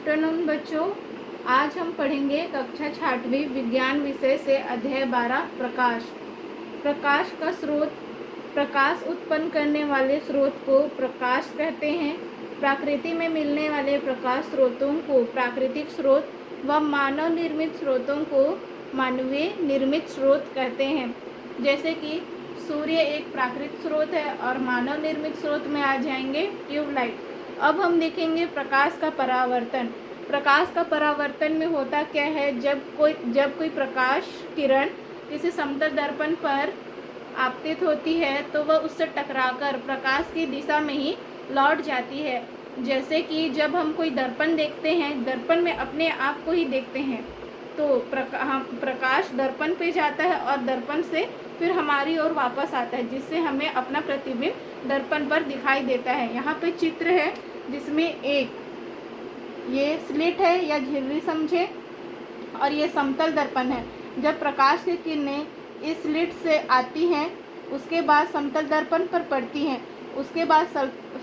Afternoon बच्चों, आज हम पढ़ेंगे कक्षा 6वीं विज्ञान विषय से अध्याय 12 प्रकाश। प्रकाश का स्रोत। प्रकाश उत्पन्न करने वाले स्रोत को प्रकाश कहते हैं। प्रकृति में मिलने वाले प्रकाश स्रोतों को प्राकृतिक स्रोत व मानव निर्मित स्रोतों को मानवीय निर्मित स्रोत कहते हैं। जैसे कि सूर्य एक प्राकृतिक स्रोत है और मानव निर्मित स्रोत में आ जाएंगे ट्यूबलाइट। अब हम देखेंगे प्रकाश का परावर्तन। प्रकाश का परावर्तन में होता क्या है, जब कोई प्रकाश किरण किसी समतल दर्पण पर आपतित होती है तो वह उससे टकराकर प्रकाश की दिशा में ही लौट जाती है। जैसे कि जब हम कोई दर्पण देखते हैं, दर्पण में अपने आप को ही देखते हैं तो प्रकाश दर्पण पे जाता है और दर्पण से फिर हमारी ओर वापस आता है, जिससे हमें अपना प्रतिबिंब दर्पण पर दिखाई देता है। यहाँ पे चित्र है जिसमें एक ये स्लिट है या झिल्ली समझे, और ये समतल दर्पण है। जब प्रकाश की किरणें इस स्लिट से आती हैं, उसके बाद समतल दर्पण पर पड़ती हैं, उसके बाद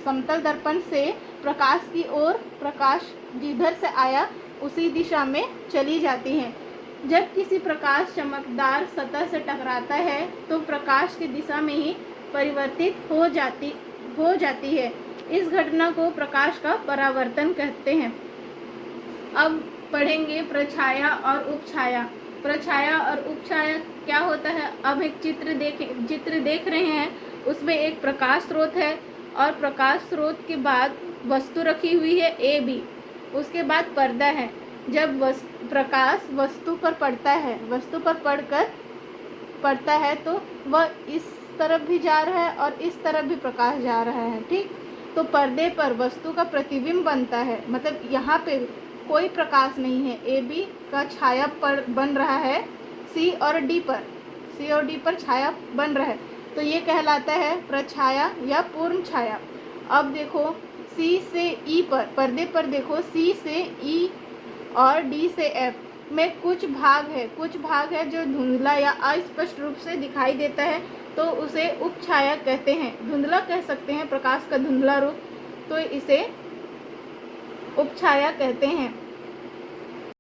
समतल दर्पण से प्रकाश की ओर प्रकाश जिधर से आया उसी दिशा में चली जाती हैं। जब किसी प्रकाश चमकदार सतह से टकराता है तो प्रकाश की दिशा में ही परिवर्तित हो जाती है। इस घटना को प्रकाश का परावर्तन कहते हैं। अब पढ़ेंगे प्रछाया और उपछाया। प्रछाया और उपछाया क्या होता है। अब एक चित्र देख रहे हैं, उसमें एक प्रकाश स्रोत है और प्रकाश स्रोत के बाद वस्तु रखी हुई है ए बी, उसके बाद पर्दा है। जब प्रकाश वस्तु पर पड़ता है, वस्तु पर पड़ता है तो वह इस तरफ भी जा रहा है और इस तरफ भी प्रकाश जा रहा है, ठीक। तो पर्दे पर वस्तु का प्रतिबिंब बनता है, मतलब यहाँ पे कोई प्रकाश नहीं है। ए बी का छाया पर बन रहा है सी और डी पर छाया बन रहा है, तो ये कहलाता है प्रछाया या पूर्ण छाया। अब देखो सी से ई पर, पर्दे पर देखो सी से ई और डी से एफ में कुछ भाग है जो धुंधला या अस्पष्ट रूप से दिखाई देता है, तो उसे उपछाया कहते हैं। धुंधला कह सकते हैं प्रकाश का धुंधला रूप, तो इसे उपछाया कहते हैं।